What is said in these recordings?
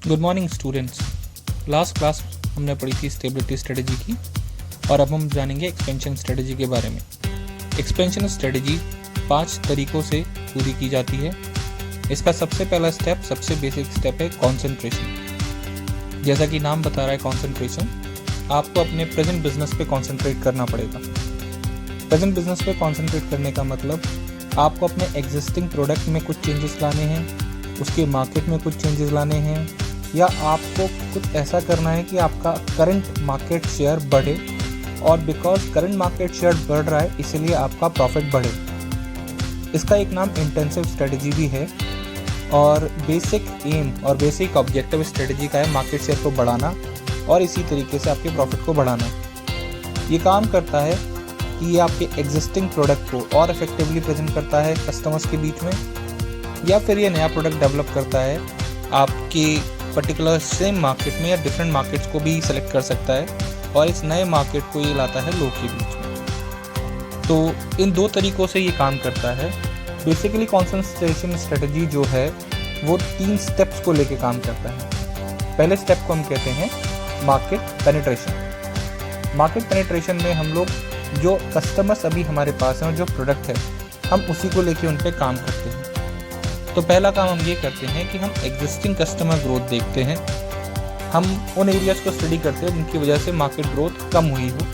Good morning students. Last class हमने पढ़ी थी स्टेबिलिटी स्ट्रेटजी की और अब हम जानेंगे एक्सपेंशन स्ट्रेटजी के बारे में। एक्सपेंशन स्ट्रेटजी 5 तरीकों से पूरी की जाती है। इसका सबसे पहला स्टेप, सबसे बेसिक स्टेप है कंसंट्रेशन। जैसा कि नाम बता रहा है कंसंट्रेशन, आपको अपने प्रेजेंट बिजनेस पे कंसंट्रेट करना पड़ेगा। प्रेजेंट बिजनेस पे कंसंट्रेट करने का मतलब आपको अपने एग्जिस्टिंग प्रोडक्ट में कुछ चेंजेस लाने हैं, उसके मार्केट में कुछ चेंजेस लाने हैं, या आपको कुछ ऐसा करना है कि आपका करंट मार्केट शेयर बढ़े, और बिकॉज करंट मार्केट शेयर बढ़ रहा है इसलिए आपका प्रॉफिट बढ़े। इसका एक नाम इंटेंसिव स्ट्रेटजी भी है और बेसिक एम और बेसिक ऑब्जेक्टिव स्ट्रेटजी का है मार्केट शेयर को बढ़ाना और इसी तरीके से आपके प्रॉफिट को बढ़ाना। ये काम करता है कि ये आपके एग्जिस्टिंग प्रोडक्ट को और इफेक्टिवली प्रेजेंट करता है कस्टमर्स के बीच में, या फिर ये नया प्रोडक्ट डेवलप करता है आपके पर्टिकुलर सेम मार्केट में या डिफरेंट मार्केट्स को भी सेलेक्ट कर सकता है और इस नए मार्केट को ये लाता है लोग के बीच में। तो इन 2 तरीकों से ये काम करता है। बेसिकली कंसंट्रेशन स्ट्रेटजी जो है वो 3 स्टेप्स को लेके काम करता है। पहले स्टेप को हम कहते हैं मार्केट पेनिट्रेशन। मार्केट पेनिट्रेशन में हम लोग जो कस्टमर्स अभी हमारे पास हैं और जो प्रोडक्ट है हम उसी को लेके उन पर काम करते हैं। तो पहला काम हम ये करते हैं कि हम एग्जिस्टिंग कस्टमर ग्रोथ देखते हैं। हम उन एरियाज़ को स्टडी करते हैं जिनकी वजह से मार्केट ग्रोथ कम हुई हो।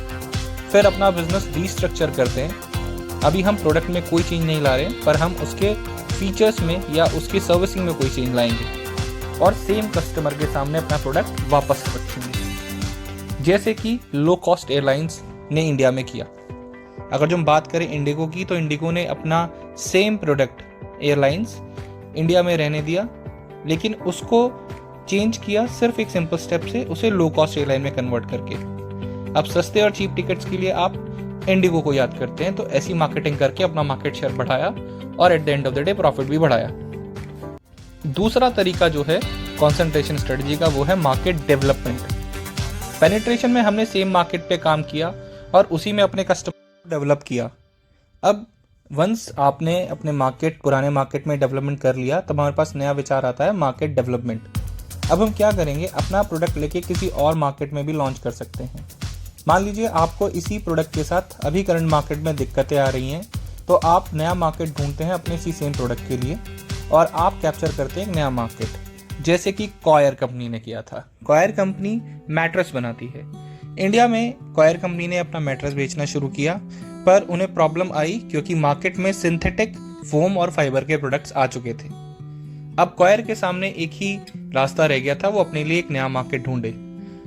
फिर अपना बिजनेस रीस्ट्रक्चर करते हैं। अभी हम प्रोडक्ट में कोई चेंज नहीं ला रहे हैं, पर हम उसके फीचर्स में या उसकी सर्विसिंग में कोई चेंज लाएंगे और सेम कस्टमर के सामने अपना प्रोडक्ट वापस रखेंगे, जैसे कि लो कॉस्ट एयरलाइंस ने इंडिया में किया। अगर जो हम बात करें इंडिगो की, तो इंडिगो ने अपना सेम प्रोडक्ट एयरलाइंस इंडिया में रहने दिया, लेकिन उसको चेंज किया सिर्फ एक सिंपल स्टेप से, उसे लो कॉस्ट एयरलाइन में कन्वर्ट करके। अब सस्ते और चीप टिकट्स के लिए आप इंडिगो को याद करते हैं, तो ऐसी मार्केटिंग करके अपना मार्केट शेयर बढ़ाया और at the end of the day profit भी बढ़ाया। दूसरा तरीका जो है कंसंट्रेशन स्ट्रेटजी का, वो है मार्केट डेवलपमेंट। पेनिट्रेशन में हमने सेम मार्केट पे काम किया और उसी में अपने कस्टमर डेवलप किया। अब वंस आपने अपने पुराने मार्केट में डेवलपमेंट कर लिया, तब हमारे पास नया विचार आता है मार्केट डेवलपमेंट। अब हम क्या करेंगे, अपना प्रोडक्ट लेके किसी और मार्केट में भी लॉन्च कर सकते हैं। मान लीजिए आपको इसी प्रोडक्ट के साथ अभी करंट मार्केट में दिक्कतें आ रही हैं, तो आप नया मार्केट ढूंढते हैं अपने इसी सेम प्रोडक्ट के लिए और आप कैप्चर करते हैं एक नया मार्केट, जैसे कि कॉयर कंपनी ने किया था। कॉयर कंपनी मैट्रेस बनाती है। इंडिया में कॉयर कंपनी ने अपना मैट्रेस बेचना शुरू किया, पर उन्हें प्रॉब्लम आई क्योंकि मार्केट में सिंथेटिक फोम और फाइबर के प्रोडक्ट्स आ चुके थे। अब कॉयर के सामने एक ही रास्ता रह गया था, वो अपने लिए एक नया मार्केट ढूंढे।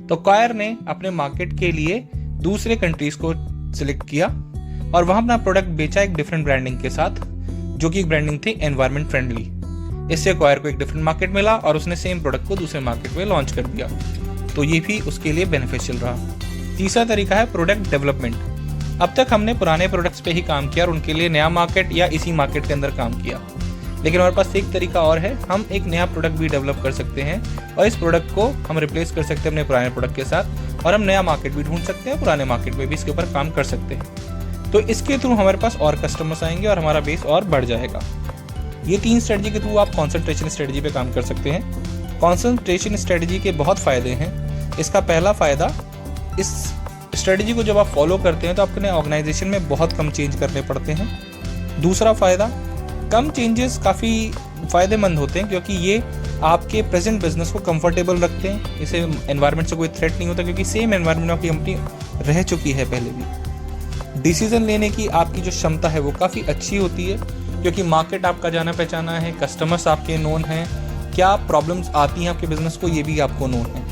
तो कॉयर ने अपने मार्केट के लिए दूसरे कंट्रीज को सिलेक्ट किया और वहां अपना प्रोडक्ट बेचा एक डिफरेंट ब्रांडिंग के साथ, जो कि ब्रांडिंग थी एनवायरमेंट फ्रेंडली। इससे कॉयर को एक डिफरेंट मार्केट मिला और उसने सेम प्रोडक्ट को दूसरे मार्केट में लॉन्च कर दिया, तो ये भी उसके लिए बेनिफिशियल रहा। तीसरा तरीका है प्रोडक्ट डेवलपमेंट। अब तक हमने पुराने प्रोडक्ट्स पे ही काम किया और उनके लिए नया मार्केट या इसी मार्केट के अंदर काम किया, लेकिन हमारे पास एक तरीका और है। हम एक नया प्रोडक्ट भी डेवलप कर सकते हैं और इस प्रोडक्ट को हम रिप्लेस कर सकते हैं अपने पुराने प्रोडक्ट के साथ, और हम नया मार्केट भी ढूंढ सकते हैं, पुराने मार्केट में भी इसके ऊपर काम कर सकते हैं। तो इसके थ्रू हमारे पास और कस्टमर्स आएंगे और हमारा बेस और बढ़ जाएगा। ये 3 स्ट्रेटजी के थ्रू आप कॉन्सेंट्रेशन स्ट्रेटजी पे काम कर सकते हैं। कॉन्सेंट्रेशन स्ट्रेटजी के बहुत फायदे हैं। इसका पहला फायदा, इस स्ट्रेटजी को जब आप फॉलो करते हैं तो अपने ऑर्गेनाइजेशन में बहुत कम चेंज करने पड़ते हैं। दूसरा फायदा, कम चेंजेस काफ़ी फ़ायदेमंद होते हैं क्योंकि ये आपके प्रेजेंट बिजनेस को कंफर्टेबल रखते हैं। इसे एनवायरनमेंट से कोई थ्रेट नहीं होता क्योंकि सेम एनवायरनमेंट में आपकी कंपनी रह चुकी है पहले भी। डिसीजन लेने की आपकी जो क्षमता है वो काफ़ी अच्छी होती है क्योंकि मार्केट आपका जाना पहचाना है, कस्टमर्स आपके नोन हैं, क्या प्रॉब्लम्स आती हैं आपके बिजनेस को ये भी आपको नोन है,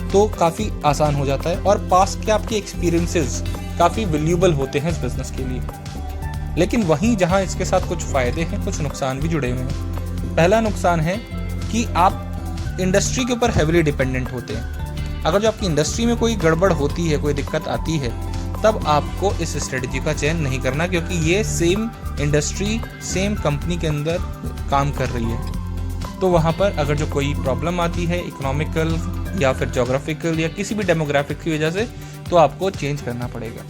तो काफ़ी आसान हो जाता है। और पास के आपके एक्सपीरियंसेस काफ़ी वैल्यूएबल होते हैं इस बिज़नेस के लिए। लेकिन वहीं जहां इसके साथ कुछ फ़ायदे हैं, कुछ नुकसान भी जुड़े हुए हैं। पहला नुकसान है कि आप इंडस्ट्री के ऊपर हेविली डिपेंडेंट होते हैं। अगर जो आपकी इंडस्ट्री में कोई गड़बड़ होती है, कोई दिक्कत आती है, तब आपको इस स्ट्रेटजी का चयन नहीं करना क्योंकि ये सेम इंडस्ट्री, सेम कंपनी के अंदर काम कर रही है। तो वहाँ पर अगर जो कोई प्रॉब्लम आती है इकोनॉमिकल या फिर जोग्राफिकल या किसी भी डेमोग्राफिक की वजह से, तो आपको चेंज करना पड़ेगा।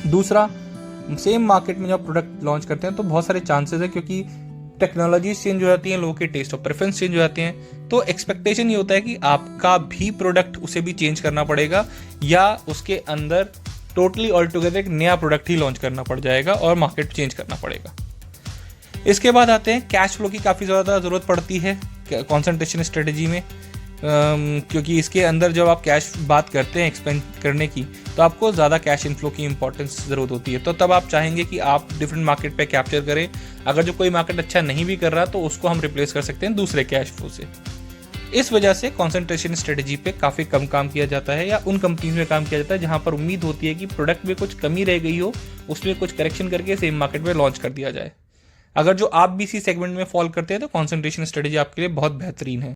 दूसरा, सेम मार्केट में जब प्रोडक्ट लॉन्च करते हैं तो बहुत सारे चांसेस है क्योंकि टेक्नोलॉजीज चेंज हो जाती हैं, लोगों के टेस्ट और प्रेफरेंस चेंज हो जाते हैं, तो एक्सपेक्टेशन ये होता है कि आपका भी प्रोडक्ट उसे भी चेंज करना पड़ेगा या उसके अंदर टोटली ऑल टुगेदर एक नया प्रोडक्ट ही लॉन्च करना पड़ जाएगा और मार्केट चेंज करना पड़ेगा। इसके बाद आते हैं कैश फ्लो की काफ़ी ज़्यादा ज़रूरत पड़ती है कॉन्सेंट्रेशन स्ट्रेटेजी में, क्योंकि इसके अंदर जब आप कैश बात करते हैं एक्सपेंड करने की, तो आपको ज़्यादा कैश इनफ्लो की इंपॉर्टेंस ज़रूरत होती है। तो तब आप चाहेंगे कि आप डिफरेंट मार्केट पे कैप्चर करें। अगर जो कोई मार्केट अच्छा नहीं भी कर रहा तो उसको हम रिप्लेस कर सकते हैं दूसरे कैश फ्लो से। इस वजह से कॉन्सेंट्रेशन स्ट्रेटेजी पे काफ़ी कम काम किया जाता है या उन कंपनीज में काम किया जाता है जहाँ पर उम्मीद होती है कि प्रोडक्ट में कुछ कमी रह गई हो, उसमें कुछ करेक्शन करके सेम मार्केट में लॉन्च कर दिया जाए। अगर जो आप भी इसी सेगमेंट में फॉल करते हैं तो कॉन्सेंट्रेशन स्ट्रेटेजी आपके लिए बहुत बेहतरीन है।